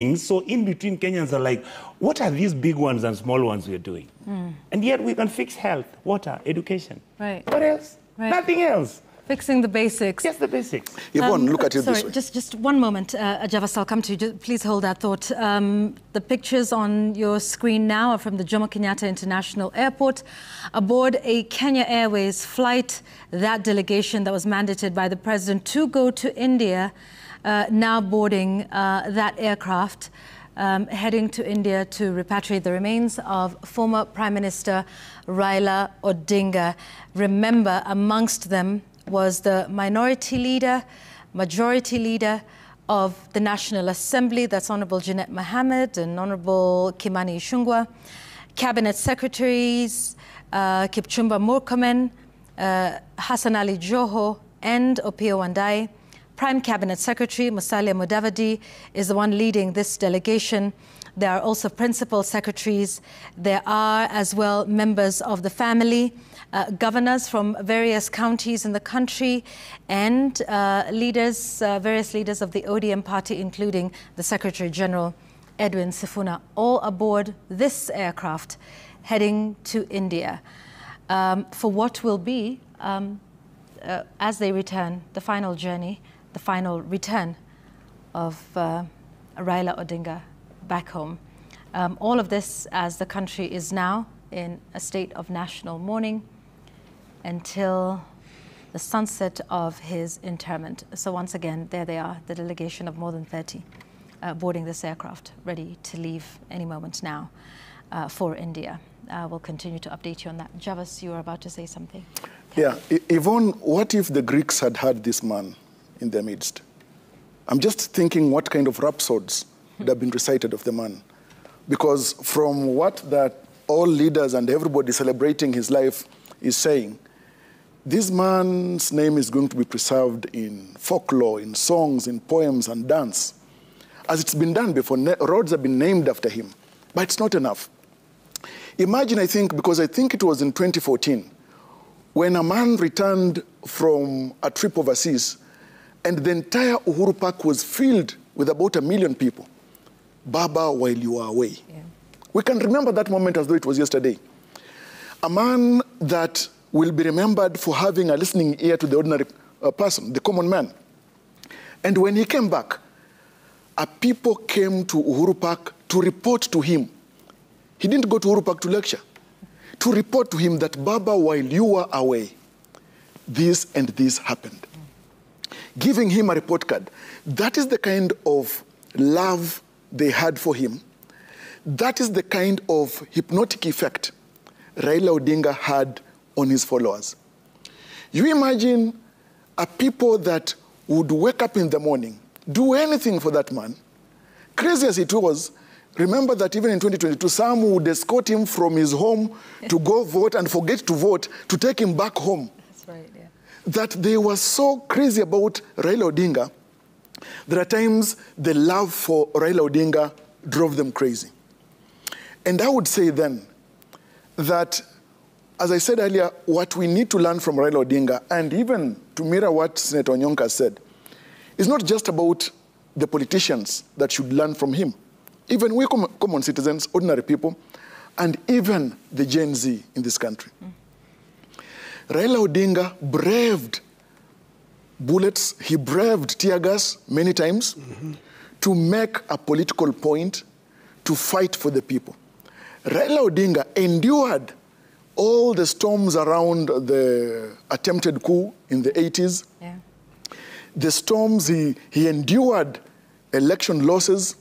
So in between, Kenyans are like, what are these big ones and small ones we're doing? And yet we can fix health, water, education. Right. What else? Right. Nothing else. Fixing the basics. Just the basics. Yvonne, look at it sorry, this way. just one moment, Javas, I'll come to you. Please hold that thought. The pictures on your screen now are from the Jomo Kenyatta International Airport. Aboard a Kenya Airways flight, that delegation that was mandated by the president to go to India, now boarding that aircraft, heading to India to repatriate the remains of former Prime Minister Raila Odinga. Remember, amongst them was the majority leader of the National Assembly, that's Honorable Jeanette Mohammed and Honorable Kimani Ichung'wah, Cabinet Secretaries Kipchumba Murkomen, Hassan Ali Joho and Opiyo Wandayi. Prime Cabinet Secretary Musalia Mudavadi is the one leading this delegation. There are also principal secretaries. There are as well members of the family, governors from various counties in the country, and various leaders of the ODM party, including the Secretary General, Edwin Sifuna, all aboard this aircraft heading to India for what will be, as they return, the final journey, the final return of Raila Odinga back home. All of this as the country is now in a state of national mourning until the sunset of his interment. So once again, there they are, the delegation of more than 30 boarding this aircraft, ready to leave any moment now for India. We'll continue to update you on that. Javas, you were about to say something. Yeah, Yvonne, what if the Greeks had had this man in their midst? I'm just thinking what kind of rhapsodes would have been recited of the man. Because from what that all leaders and everybody celebrating his life is saying, this man's name is going to be preserved in folklore, in songs, in poems and dance. As it's been done before, roads have been named after him, but it's not enough. Imagine, I think, because I think it was in 2014, when a man returned from a trip overseas and the entire Uhuru Park was filled with about 1 million people. Baba, while you were away. Yeah. We can remember that moment as though it was yesterday. A man that will be remembered for having a listening ear to the ordinary person, the common man. And when he came back, a people came to Uhuru Park to report to him. He didn't go to Uhuru Park to lecture. To report to him that, Baba, while you were away, this and this happened. Giving him a report card. That is the kind of love they had for him. That is the kind of hypnotic effect Raila Odinga had on his followers. You imagine a people that would wake up in the morning, do anything for that man. Crazy as it was, remember that even in 2022, some would escort him from his home to go vote and forget to vote, to take him back home. That's right, yeah. That they were so crazy about Raila Odinga. There are times the love for Raila Odinga drove them crazy. And I would say then that, as I said earlier, what we need to learn from Raila Odinga, and even to mirror what Senator Onyonka said, is not just about the politicians that should learn from him. Even we common citizens, ordinary people, and even the Gen Z in this country. Raila Odinga braved bullets, he braved tear gas many times to make a political point, to fight for the people. Raila Odinga endured all the storms around the attempted coup in the 80s. Yeah. The storms, he endured election losses.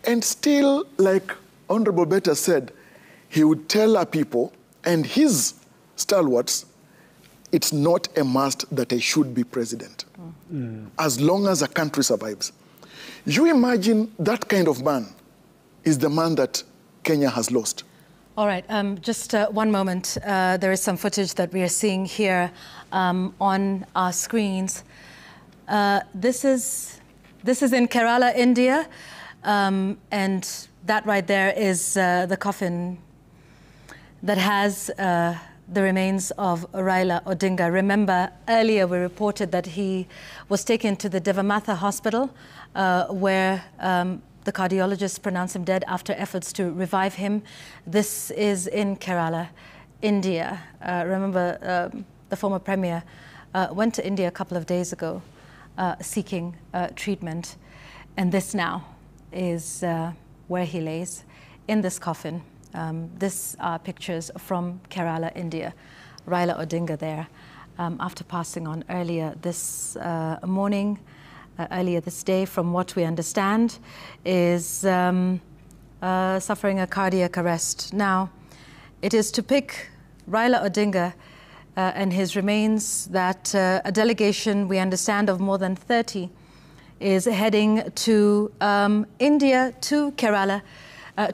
And still, like Honorable Betta said, he would tell our people and his stalwarts, it's not a must that I should be president, as long as a country survives. You imagine that kind of man is the man that Kenya has lost. All right, just one moment. There is some footage that we are seeing here on our screens. This is in Kerala, India, and that right there is the coffin that has the remains of Raila Odinga. Remember, earlier we reported that he was taken to the Devamatha Hospital, where The cardiologists pronounced him dead after efforts to revive him. This is in Kerala, India. Remember, the former premier went to India a couple of days ago seeking treatment. And this now is where he lays in this coffin. These are pictures from Kerala, India. Raila Odinga there after passing on earlier this morning. Earlier this day, from what we understand, is suffering a cardiac arrest. Now, it is to pick Raila Odinga and his remains that a delegation, we understand, of more than 30 is heading to India, to Kerala,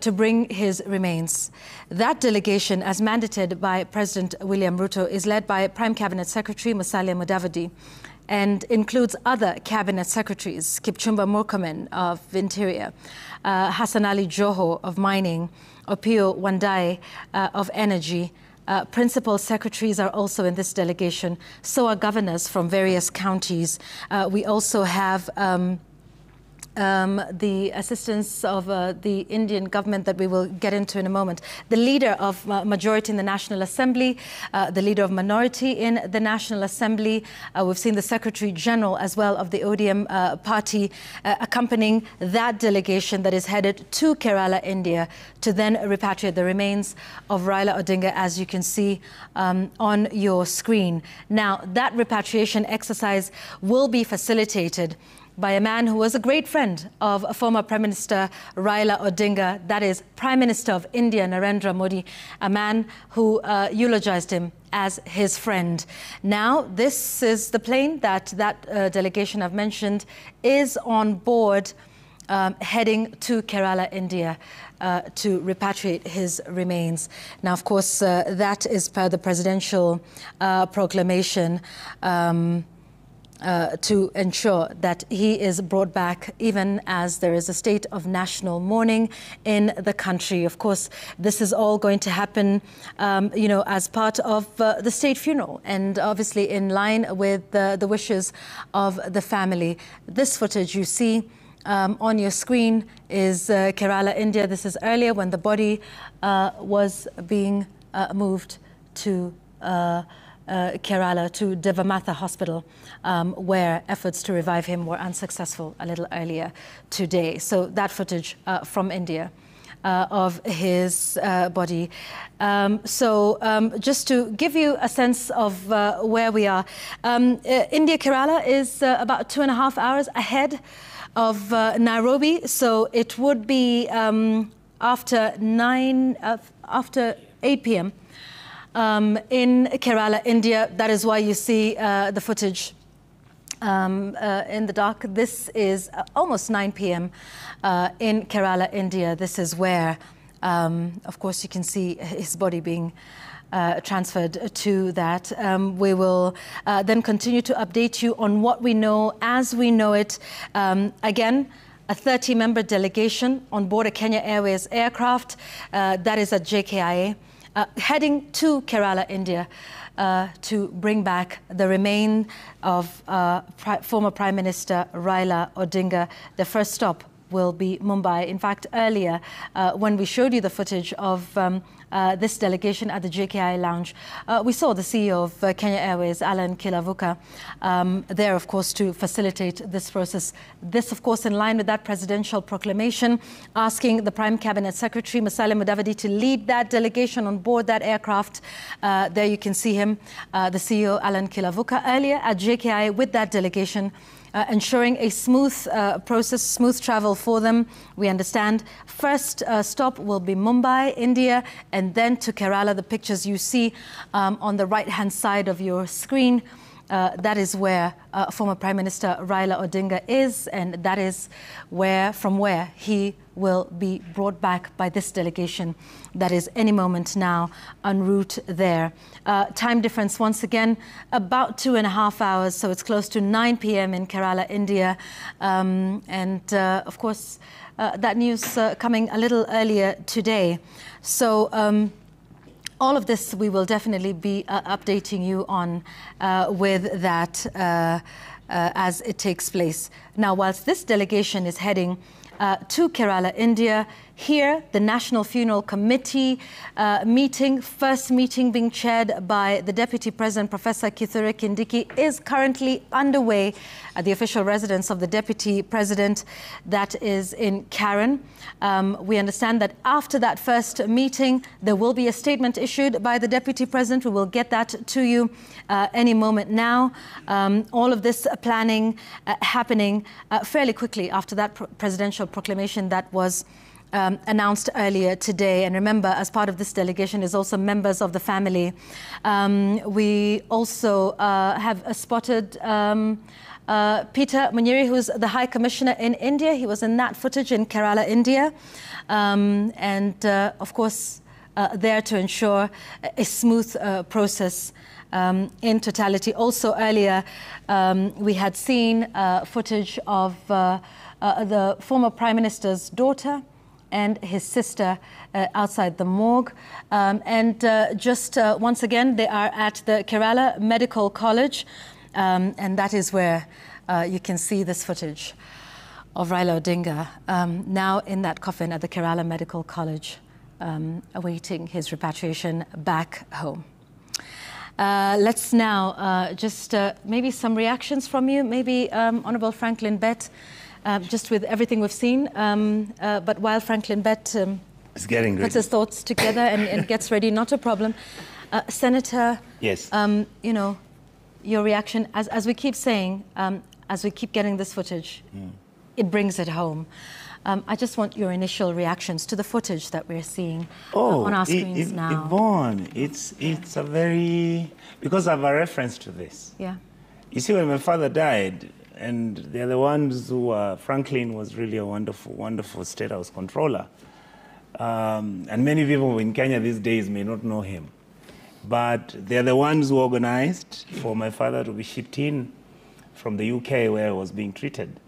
to bring his remains. That delegation, as mandated by President William Ruto, is led by Prime Cabinet Secretary Musalia Mudavadi, and includes other cabinet secretaries: Kipchumba Murkomen of Interior, Hassan Ali Joho of Mining, Opiyo Wandayi of Energy. Principal secretaries are also in this delegation. So are governors from various counties. We also have the assistance of the Indian government that we will get into in a moment. The leader of majority in the National Assembly, the leader of minority in the National Assembly. We've seen the Secretary General as well of the ODM party accompanying that delegation that is headed to Kerala, India, to then repatriate the remains of Raila Odinga, as you can see on your screen. Now, that repatriation exercise will be facilitated by a man who was a great friend of former Prime Minister Raila Odinga, that is Prime Minister of India, Narendra Modi, a man who eulogized him as his friend. Now, this is the plane that delegation I've mentioned is on board, heading to Kerala, India, to repatriate his remains. Now, of course, that is per the presidential proclamation, to ensure that he is brought back, even as there is a state of national mourning in the country. Of course, this is all going to happen, you know, as part of the state funeral, and obviously in line with the wishes of the family. This footage you see on your screen is Kerala, India. This is earlier when the body was being moved to Kerala, to Devamatha Hospital, where efforts to revive him were unsuccessful a little earlier today. So that footage from India of his body. Just to give you a sense of where we are, India, Kerala is about 2.5 hours ahead of Nairobi, so it would be after 8 p.m. In Kerala, India. That is why you see the footage in the dark. This is almost 9 p.m. In Kerala, India. This is where, of course, you can see his body being transferred to that. We will then continue to update you on what we know as we know it. Again, a 30-member delegation on board a Kenya Airways aircraft that is at JKIA. Heading to Kerala, India, to bring back the remain of former Prime Minister Raila Odinga. The first stop will be Mumbai. In fact, earlier, when we showed you the footage of this delegation at the JKI lounge, we saw the CEO of Kenya Airways, Alan Kilavuka, there, of course, to facilitate this process. This, of course, in line with that presidential proclamation, asking the Prime Cabinet Secretary, Musalia Mudavadi, to lead that delegation on board that aircraft. There you can see him, the CEO, Alan Kilavuka, earlier at JKI with that delegation, ensuring a smooth process, smooth travel for them. We understand first stop will be Mumbai, India, and then to Kerala. The pictures you see on the right-hand side of your screen, that is where former Prime Minister Raila Odinga is, and that is from where he will be brought back by this delegation that is any moment now en route there. Time difference, once again, about 2.5 hours, so it's close to 9 p.m. in Kerala, India. Of course, that news coming a little earlier today. So all of this we will definitely be updating you on with that as it takes place. Now, whilst this delegation is heading to Kerala, India. Here, the National Funeral Committee first meeting being chaired by the Deputy President, Professor Kithure Kindiki, is currently underway at the official residence of the Deputy President, that is in Karen. We understand that after that first meeting, there will be a statement issued by the Deputy President. We will get that to you any moment now. All of this planning happening fairly quickly after that presidential proclamation that was announced earlier today. And remember, as part of this delegation is also members of the family. We also have spotted Peter Munyiri, who's the High Commissioner in India. He was in that footage in Kerala, India. Of course, there to ensure a smooth process in totality. Also earlier, we had seen footage of the former Prime Minister's daughter and his sister outside the morgue. Once again, they are at the Kerala Medical College, and that is where you can see this footage of Raila Odinga now in that coffin at the Kerala Medical College, awaiting his repatriation back home. Let's now maybe some reactions from you, maybe Honourable Franklin Bett, just with everything we've seen. But while Franklin Bett puts his thoughts together and gets ready, not a problem. Senator, yes. You know, your reaction, as we keep saying, as we keep getting this footage, it brings it home. I just want your initial reactions to the footage that we're seeing on our screens now. Yvonne, it's a very, because I have a reference to this. Yeah. You see, when my father died, and they're the ones who, Franklin was really a wonderful, wonderful State House controller. And many people in Kenya these days may not know him. But they're the ones who organized for my father to be shipped in from the UK where he was being treated.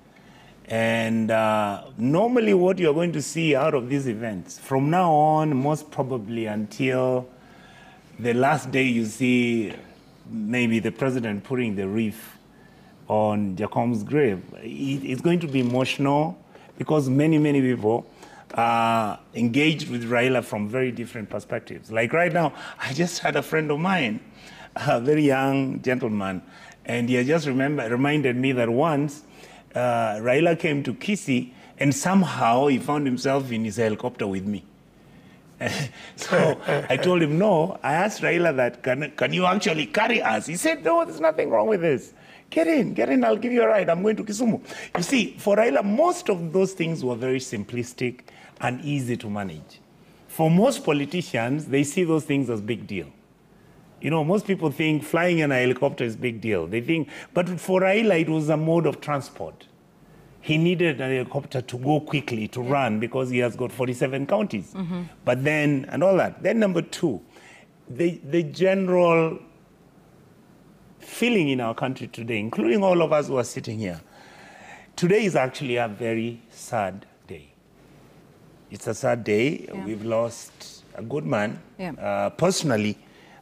And normally what you're going to see out of these events, from now on, most probably until the last day you see maybe the president putting the wreath on Jacom's grave, it's going to be emotional because many, many people are engaged with Raila from very different perspectives. Like right now, I just had a friend of mine, a very young gentleman, and he just reminded me that once Raila came to Kisii and somehow he found himself in his helicopter with me. So I told him, no. I asked Raila that, can you actually carry us? He said, no, there's nothing wrong with this. Get in, I'll give you a ride. I'm going to Kisumu. You see, for Raila, most of those things were very simplistic and easy to manage. For most politicians, they see those things as big deal. You know, most people think flying in a helicopter is big deal. They think, but for Raila, it was a mode of transport. He needed a helicopter to go quickly, to run, because he has got 47 counties. But then, and all that. Then number two, the general feeling in our country today, including all of us who are sitting here, today is actually a very sad day. It's a sad day. Yeah. We've lost a good man. Yeah. Personally,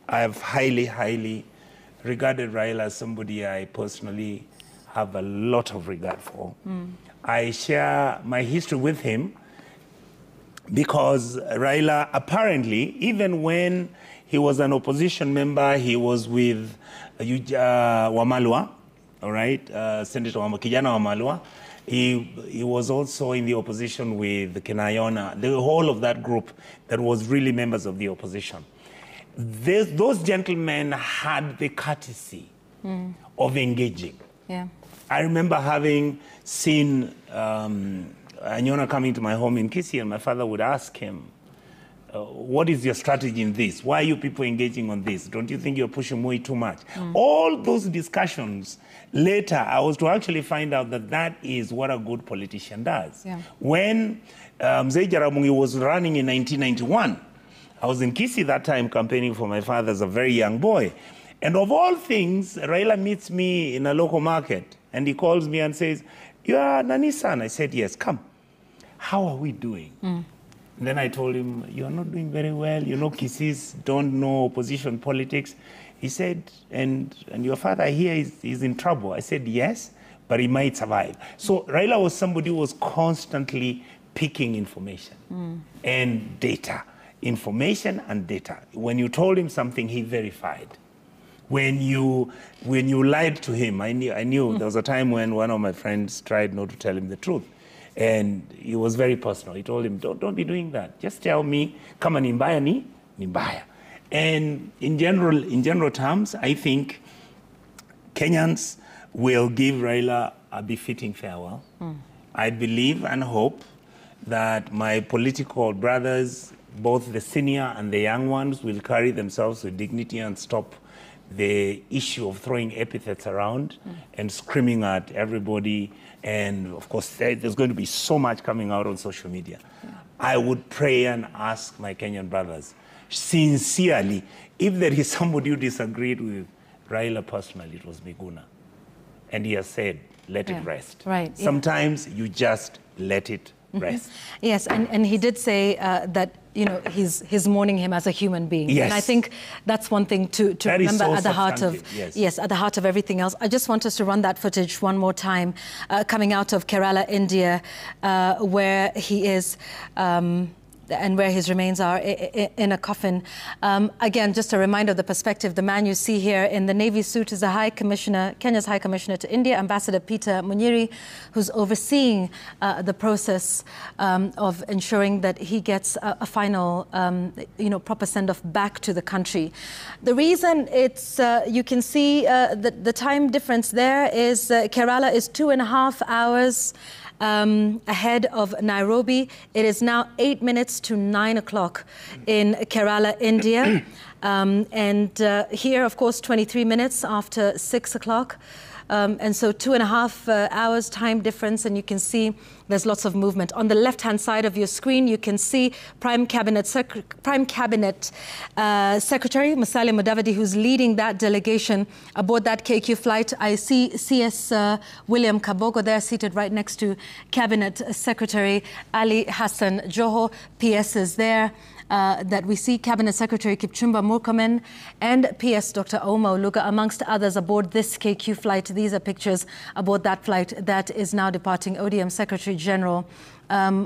I have highly, highly regarded Raila as somebody I personally have a lot of regard for. I share my history with him because Raila apparently, even when he was an opposition member, he was with Wamalwa, all right, Senator Kijana Wamalwa. He was also in the opposition with Kenayona, the whole of that group that was really members of the opposition. Those gentlemen had the courtesy of engaging. Yeah. I remember having seen Anyona coming to my home in Kisii, and my father would ask him, what is your strategy in this? Why are you people engaging on this? Don't you think you're pushing Moi too much? All those discussions, later I was to actually find out that that is what a good politician does. Yeah. When Mzee Jaramogi was running in 1991, I was in Kisii that time campaigning for my father as a very young boy. And of all things, Raila meets me in a local market and he calls me and says, "You are Nani's son?" I said, "Yes, come. How are we doing?" And then I told him, "You are not doing very well. You know, Kisiis don't know opposition politics." He said, and your father here is in trouble. I said, "Yes, but he might survive. So Raila was somebody who was constantly picking information and data. Information and data. When you told him something, he verified. When you lied to him, I knew there was a time when one of my friends tried not to tell him the truth. And he was very personal. He told him, don't be doing that. Just tell me, kama ni mbaya ni mbaya. And in general terms, I think Kenyans will give Raila a befitting farewell. I believe and hope that my political brothers, both the senior and the young ones, will carry themselves with dignity and stop the issue of throwing epithets around and screaming at everybody. And of course, there's going to be so much coming out on social media. I would pray and ask my Kenyan brothers, sincerely, if there is somebody who disagreed with Raila personally, it was Miguna. And he has said, let it rest. Right. Sometimes you just let it rest. Yes, and he did say that, you know, he's mourning him as a human being. Yes. And I think that's one thing to remember at the heart of, at the heart of everything else. I just want us to run that footage one more time, coming out of Kerala, India, where he is, and where his remains are in a coffin. Again, just a reminder of the perspective. The man you see here in the Navy suit is the High Commissioner, Kenya's High Commissioner to India, Ambassador Peter Munyiri, who's overseeing the process of ensuring that he gets a final, proper send-off back to the country. The reason it's, you can see the time difference there is Kerala is 2.5 hours ahead of Nairobi. It is now 8 minutes to 9 o'clock in Kerala, India. And here, of course, 23 minutes after 6 o'clock. And so 2.5 hours time difference, and you can see there's lots of movement. On the left-hand side of your screen, you can see Prime Cabinet Secretary Musalia Mudavadi, who's leading that delegation aboard that KQ flight. I see CS William Kabogo there, seated right next to Cabinet Secretary Ali Hassan Joho. PS is there. That we see Cabinet Secretary Kipchumba Murkomen and PS Dr. Ouma Oluga, amongst others, aboard this KQ flight. These are pictures aboard that flight that is now departing. ODM Secretary General.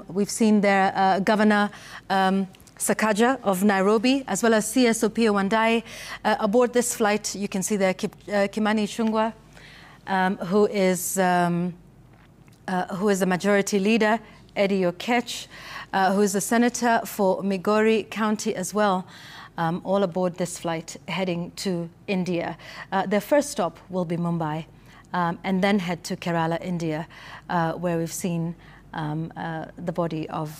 We've seen there Governor Sakaja of Nairobi, as well as CSO Pio Wandai. Aboard this flight, you can see there Kimani Ichung'wah, who is the majority leader, Eddie Okech, who is a senator for Migori County as well, all aboard this flight heading to India. Their first stop will be Mumbai, and then head to Kerala, India, where we've seen the body of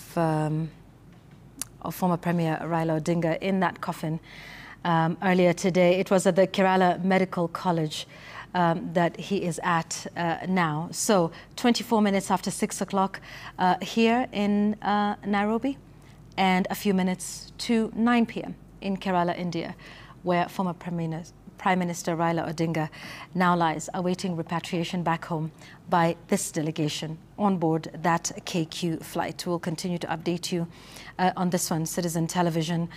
former Premier Raila Odinga in that coffin earlier today. It was at the Kerala Medical College that he is at now. So 24 minutes after 6 o'clock here in Nairobi, and a few minutes to 9 p.m. in Kerala, India, where former Prime Minister Raila Odinga now lies, awaiting repatriation back home by this delegation on board that KQ flight. We'll continue to update you on this one. Citizen Television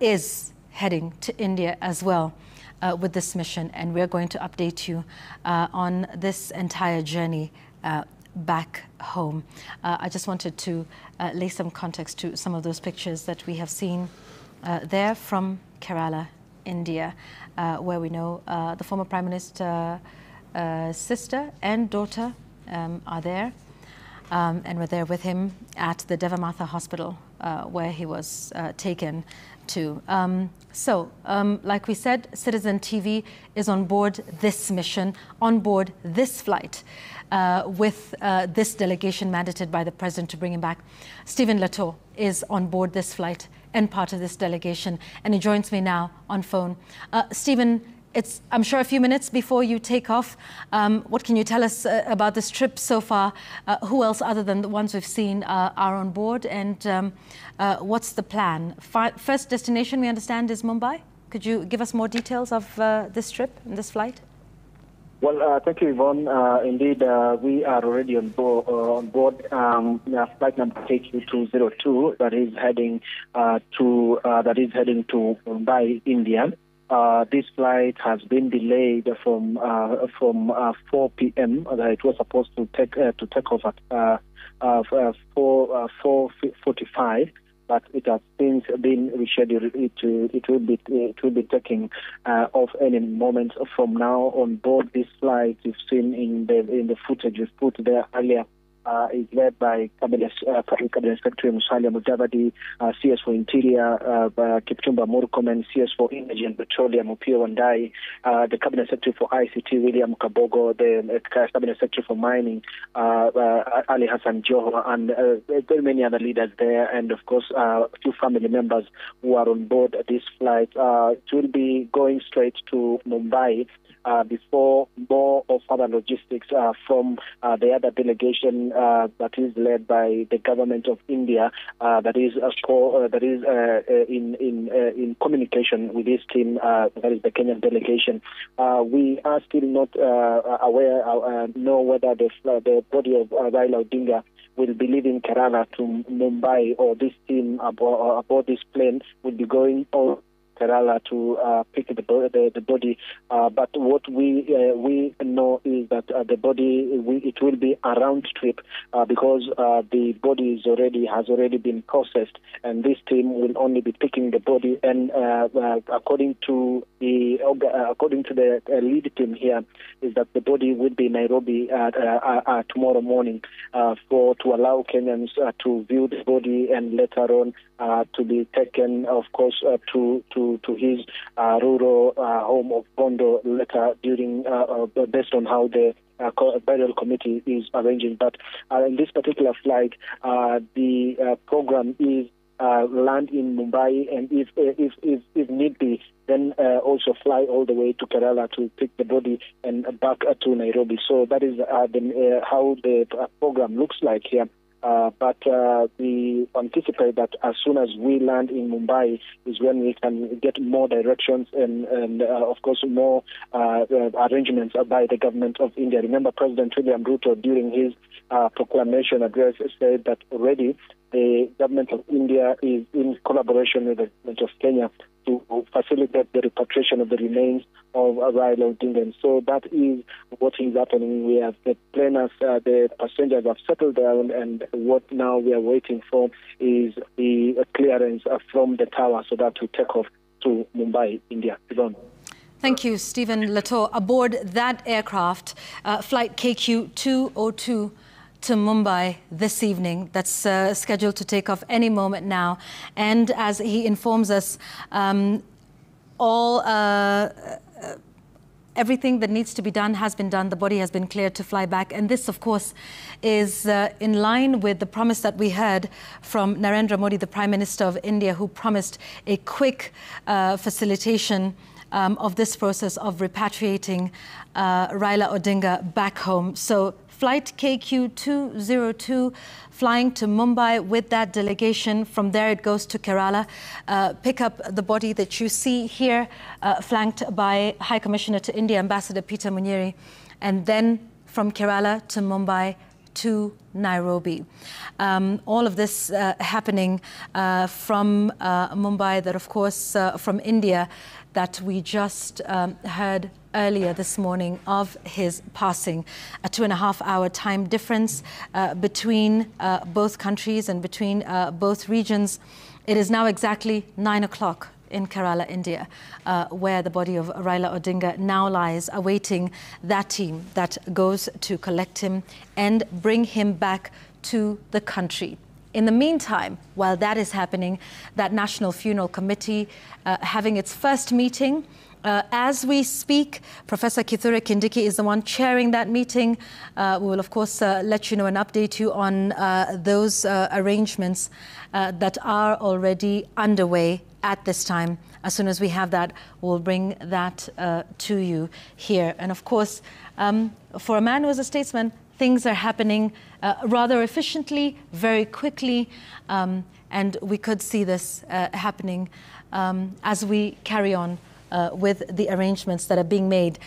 is heading to India as well with this mission, and we're going to update you on this entire journey back home. I just wanted to lay some context to some of those pictures that we have seen there from Kerala, India, where we know the former Prime Minister's sister and daughter are there, and we're there with him at the Devamatha Hospital, where he was taken to. Like we said, Citizen TV is on board this mission, on board this flight, with this delegation mandated by the President to bring him back. Stephen Lato is on board this flight and part of this delegation, and he joins me now on phone. Stephen, it's, I'm sure, a few minutes before you take off. What can you tell us about this trip so far? Who else other than the ones we've seen are on board, and what's the plan? First destination, we understand, is Mumbai. Could you give us more details of this trip and this flight? Well, thank you, Yvonne. Indeed, we are already on board flight number KQ202 that is heading to Mumbai, India. this flight has been delayed from 4 p.m. It was supposed to take off at 4:45. But it has since been rescheduled. It will be taking off any moment from now on board this flight. You've seen in the footage we've put there earlier. Is led by Cabinet Secretary Musalia Mudavadi, CS for Interior Kipchumba Murkomen, CS for Energy and Petroleum Opiyo Wandayi, the Cabinet Secretary for ICT William Kabogo, the Cabinet Secretary for Mining Ali Hassan Joho, and very many other leaders there, and of course a few family members who are on board this flight. It will be going straight to Mumbai before more of other logistics from the other delegation that is led by the government of India, that is in communication with this team, that is the Kenyan delegation. We are still not know whether the body of Raila Odinga will be leaving Kerala to Mumbai, or this team aboard this plane will be going on Kerala to pick the body, but what we know is that the body it will be a round trip because the body has already been processed, and this team will only be picking the body. And according to the lead team here, is that the body will be in Nairobi tomorrow morning to allow Kenyans to view the body, and later on to be taken, of course, to his rural home of Bondo later during based on how the burial committee is arranging. But in this particular flight, the program is land in Mumbai, and if need be, then also fly all the way to Kerala to pick the body and back to Nairobi. So that is how the program looks like here. But we anticipate that as soon as we land in Mumbai is when we can get more directions and of course, more arrangements by the government of India. Remember, President William Ruto, during his proclamation address, said that already the government of India is in collaboration with the government of Kenya to facilitate the repatriation of the remains of Raila Odinga. And so that is what is happening. We have the planners, the passengers have settled down, and what now we are waiting for is the clearance from the tower so that we take off to Mumbai, India. Yvonne. Thank you, Stephen Leto. Aboard that aircraft, flight KQ-202 to Mumbai this evening. That's scheduled to take off any moment now. And as he informs us, everything that needs to be done has been done. The body has been cleared to fly back. And this, of course, is in line with the promise that we heard from Narendra Modi, the Prime Minister of India, who promised a quick facilitation of this process of repatriating Raila Odinga back home. So flight KQ-202 flying to Mumbai with that delegation. From there it goes to Kerala. Pick up the body that you see here, flanked by High Commissioner to India, Ambassador Peter Munyiri, and then from Kerala to Mumbai to Nairobi. All of this happening from Mumbai, that of course from India, that we just heard earlier this morning of his passing. A 2.5-hour time difference between both countries and between both regions. It is now exactly 9 o'clock in Kerala, India, where the body of Raila Odinga now lies, awaiting that team that goes to collect him and bring him back to the country. In the meantime, while that is happening, that National Funeral Committee having its first meeting. As we speak, Professor Kithure Kindiki is the one chairing that meeting. We will, of course, let you know and update you on those arrangements that are already underway at this time. As soon as we have that, we'll bring that to you here. And of course, for a man who is a statesman, things are happening rather efficiently, very quickly, and we could see this happening as we carry on with the arrangements that are being made.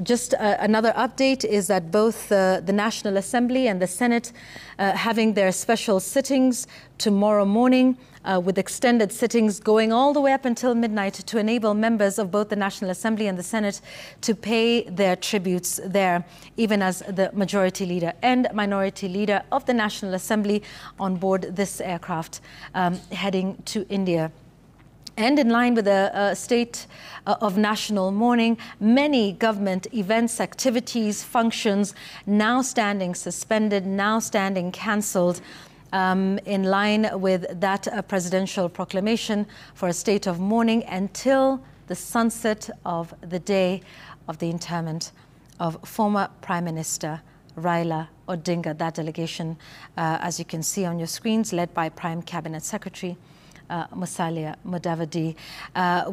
Just another update is that both the National Assembly and the Senate having their special sittings tomorrow morning, with extended sittings going all the way up until midnight to enable members of both the National Assembly and the Senate to pay their tributes there, even as the majority leader and minority leader of the National Assembly on board this aircraft heading to India. And in line with the state of national mourning, many government events, activities, functions now standing suspended, now standing cancelled, in line with that presidential proclamation for a state of mourning until the sunset of the day of the interment of former Prime Minister Raila Odinga. That delegation, as you can see on your screens, led by Prime Cabinet Secretary Musalia Mudavadi,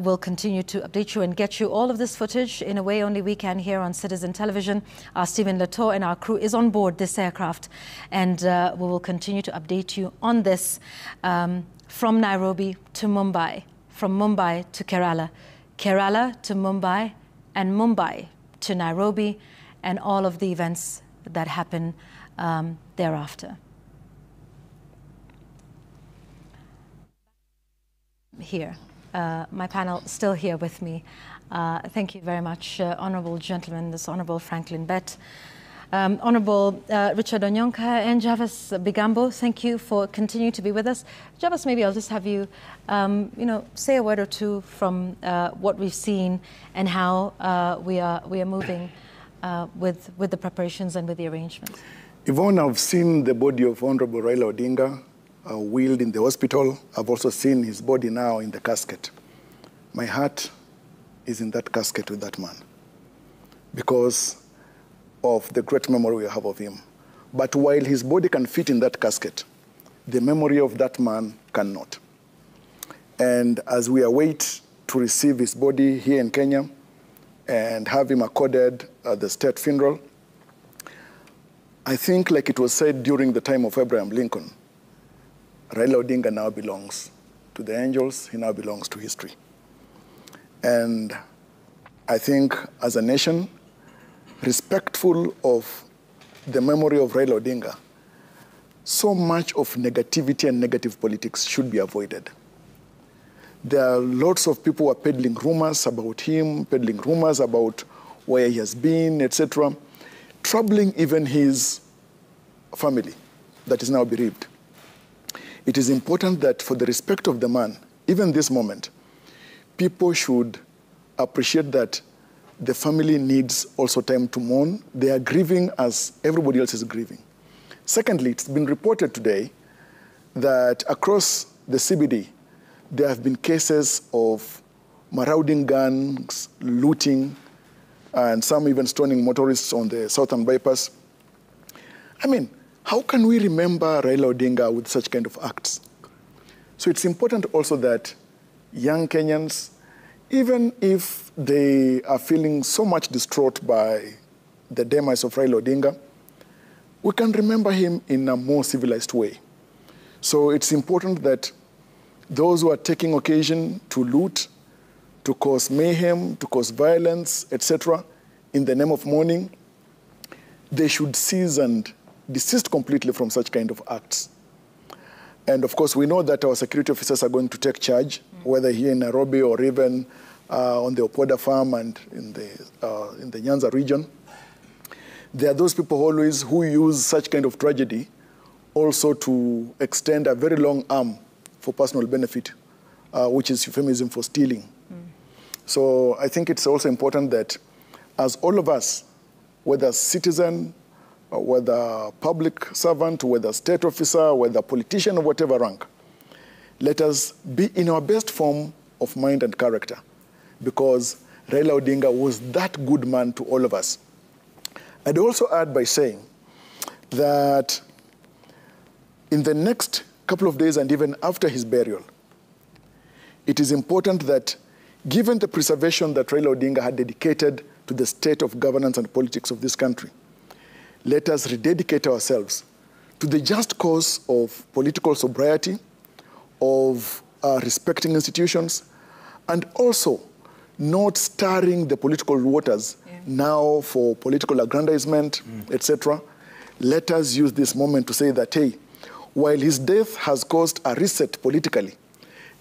will continue to update you and get you all of this footage in a way only we can here on Citizen Television. Our Stephen Leto and our crew is on board this aircraft, and we will continue to update you on this from Nairobi to Mumbai, from Mumbai to Kerala, Kerala to Mumbai, and Mumbai to Nairobi, and all of the events that happen thereafter. Here, my panel still here with me. Thank you very much, honourable gentlemen, this Honourable Franklin Bett, Honourable Richard Onyonka, and Javas Bigambo. Thank you for continuing to be with us. Javas, maybe I'll just have you, say a word or two from what we've seen and how we are moving with the preparations and with the arrangements. Yvonne, I've seen the body of Honourable Raila Odinga wheeled in the hospital. I've also seen his body now in the casket. My heart is in that casket with that man because of the great memory we have of him. But while his body can fit in that casket, the memory of that man cannot. And as we await to receive his body here in Kenya and have him accorded the state funeral, I think, like it was said during the time of Abraham Lincoln, Raila Odinga now belongs to the angels, he now belongs to history. And I think as a nation, respectful of the memory of Raila Odinga, so much of negativity and negative politics should be avoided. There are lots of people who are peddling rumors about him, peddling rumors about where he has been, etc., troubling even his family that is now bereaved. It is important that for the respect of the man, even this moment, people should appreciate that the family needs also time to mourn. They are grieving as everybody else is grieving. Secondly, it's been reported today that across the CBD, there have been cases of marauding gangs, looting, and some even stoning motorists on the Southern Bypass. I mean, how can we remember Raila Odinga with such kind of acts? So it's important also that young Kenyans, even if they are feeling so much distraught by the demise of Raila Odinga, we can remember him in a more civilized way. So it's important that those who are taking occasion to loot, to cause mayhem, to cause violence, etc., in the name of mourning, they should cease and desist completely from such kind of acts. And of course, we know that our security officers are going to take charge, whether here in Nairobi or even on the Opoda farm and in the Nyanza region. There are those people always who use such kind of tragedy also to extend a very long arm for personal benefit, which is euphemism for stealing. So I think it's also important that as all of us, whether citizen, whether public servant, whether state officer, whether politician of whatever rank, let us be in our best form of mind and character, because Raila Odinga was that good man to all of us. I'd also add by saying that in the next couple of days and even after his burial, it is important that, given the preservation that Raila Odinga had dedicated to the state of governance and politics of this country, let us rededicate ourselves to the just cause of political sobriety, of respecting institutions, and also not stirring the political waters now for political aggrandizement, etc. Let us use this moment to say that, hey, while his death has caused a reset politically,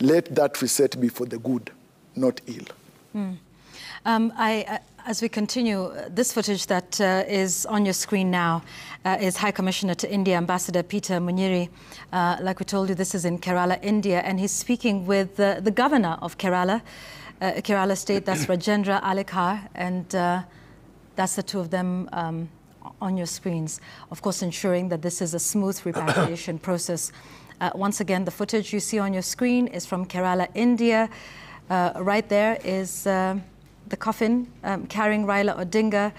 let that reset be for the good, not ill. As we continue, this footage that is on your screen now is High Commissioner to India, Ambassador Peter Munyiri. Like we told you, this is in Kerala, India, and he's speaking with the governor of Kerala, Kerala State, that's Rajendra Alekar, and that's the two of them on your screens. Of course, ensuring that this is a smooth repatriation process. Once again, the footage you see on your screen is from Kerala, India. Right there is the coffin carrying Raila Odinga,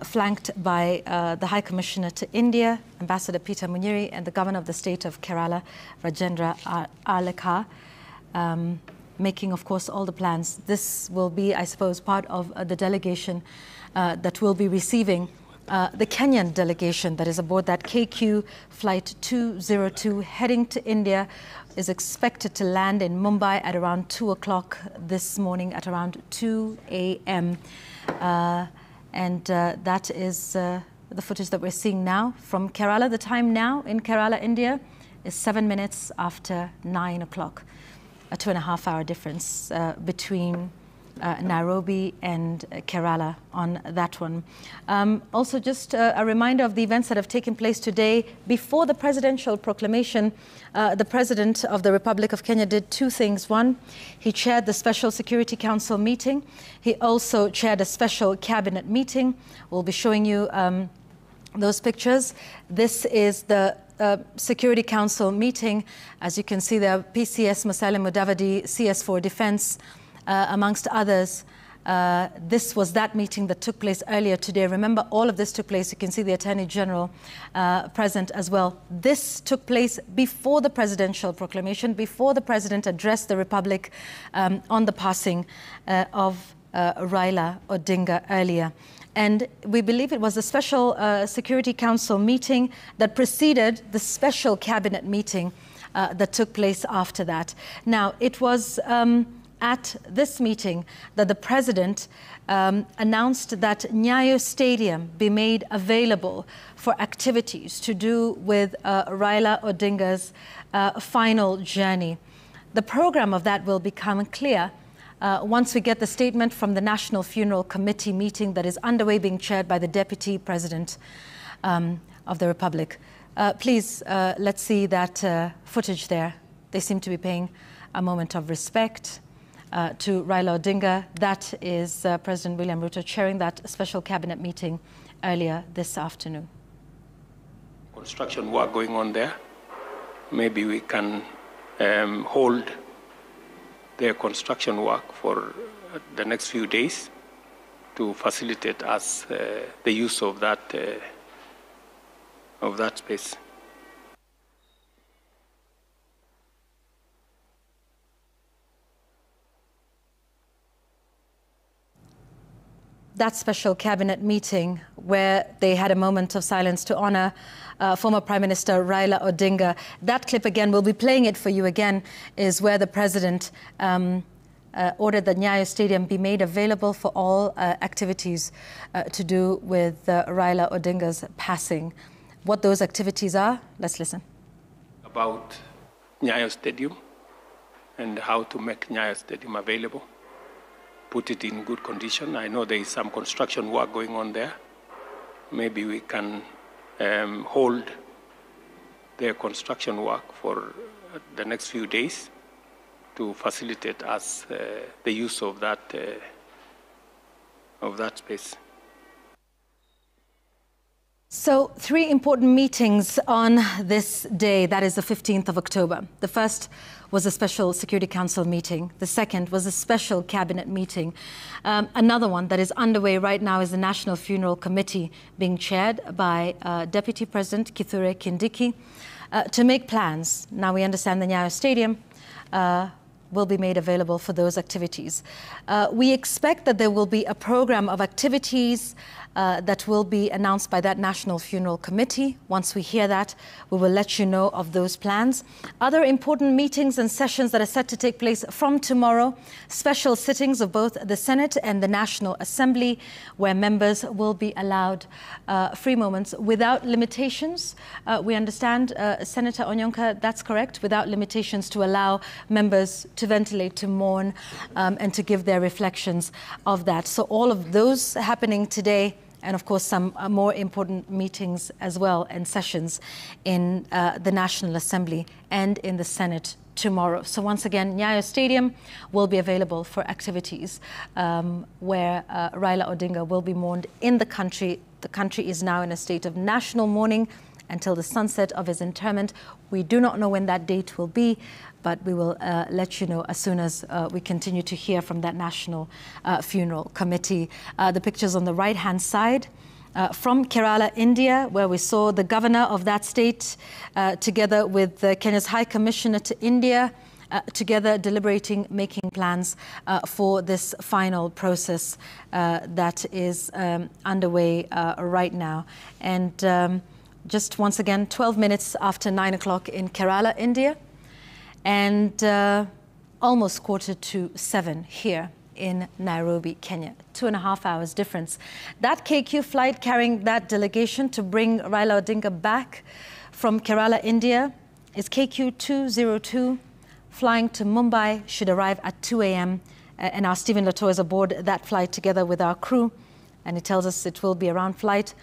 flanked by the High Commissioner to India, Ambassador Peter Munyiri, and the Governor of the State of Kerala, Rajendra Alekar, making, of course, all the plans. This will be, I suppose, part of the delegation that will be receiving the Kenyan delegation that is aboard that KQ Flight 202 heading to India, is expected to land in Mumbai at around 2 o'clock this morning, at around 2 a.m. That is the footage that we're seeing now from Kerala. The time now in Kerala, India, is 7 minutes after 9 o'clock. A 2.5-hour difference between Nairobi and Kerala on that one. Also, just a reminder of the events that have taken place today. Before the presidential proclamation, the President of the Republic of Kenya did two things. One, he chaired the Special Security Council meeting. He also chaired a special cabinet meeting. We'll be showing you those pictures. This is the Security Council meeting. As you can see there, PCS Musalia Mudavadi, CS4 Defense, amongst others. This was that meeting that took place earlier today. Remember, all of this took place. You can see the Attorney General present as well. This took place before the presidential proclamation, before the President addressed the Republic on the passing of Raila Odinga earlier. And we believe it was a special Security Council meeting that preceded the special cabinet meeting that took place after that. Now, it was at this meeting that the President announced that Nyayo Stadium be made available for activities to do with Raila Odinga's final journey. The program of that will become clear once we get the statement from the National Funeral Committee meeting that is underway, being chaired by the Deputy President of the Republic. Please, let's see that footage there. They seem to be paying a moment of respect to Raila Odinga. That is President William Ruto chairing that special cabinet meeting earlier this afternoon. Construction work going on there. Maybe we can hold their construction work for the next few days to facilitate us the use of that space. That special cabinet meeting where they had a moment of silence to honor former Prime Minister Raila Odinga. That clip again, we'll be playing it for you again, is where the President ordered that Nyayo Stadium be made available for all activities to do with Raila Odinga's passing. What those activities are, let's listen. About Nyayo Stadium and how to make Nyayo Stadium available. Put it in good condition. I know there is some construction work going on there. Maybe we can hold their construction work for the next few days to facilitate us the use of that space. So, three important meetings on this day, that is the 15th of October. The first was a special Security Council meeting. The second was a special cabinet meeting. Another one that is underway right now is the National Funeral Committee, being chaired by Deputy President Kithure Kindiki, to make plans. Now we understand the Nyayo Stadium will be made available for those activities. We expect that there will be a program of activities that will be announced by that National Funeral Committee. Once we hear that, we will let you know of those plans. Other important meetings and sessions that are set to take place from tomorrow, special sittings of both the Senate and the National Assembly, where members will be allowed free moments without limitations. We understand, Senator Onyonka, that's correct, without limitations, to allow members to ventilate, to mourn, and to give their reflections of that. So all of those happening today, and of course some more important meetings as well and sessions in the National Assembly and in the Senate tomorrow. So once again, Nyayo Stadium will be available for activities where Raila Odinga will be mourned in the country. The country is now in a state of national mourning until the sunset of his interment. We do not know when that date will be, but we will let you know as soon as we continue to hear from that National Funeral Committee. The pictures on the right-hand side from Kerala, India, where we saw the governor of that state together with Kenya's High Commissioner to India, together deliberating, making plans for this final process that is underway right now. And just once again, 12 minutes after 9 o'clock in Kerala, India, and almost 6:45 here in Nairobi, Kenya. 2.5 hours difference. That KQ flight carrying that delegation to bring Raila Odinga back from Kerala, India, is KQ 202, flying to Mumbai, should arrive at 2 a.m. And our Stephen Lato is aboard that flight together with our crew, and he tells us it will be a round flight.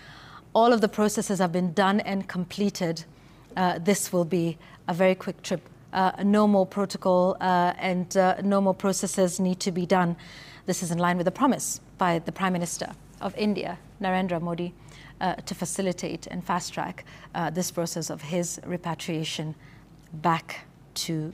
All of the processes have been done and completed. This will be a very quick trip. No more protocol and no more processes need to be done. This is in line with the promise by the Prime Minister of India, Narendra Modi, to facilitate and fast-track this process of his repatriation back to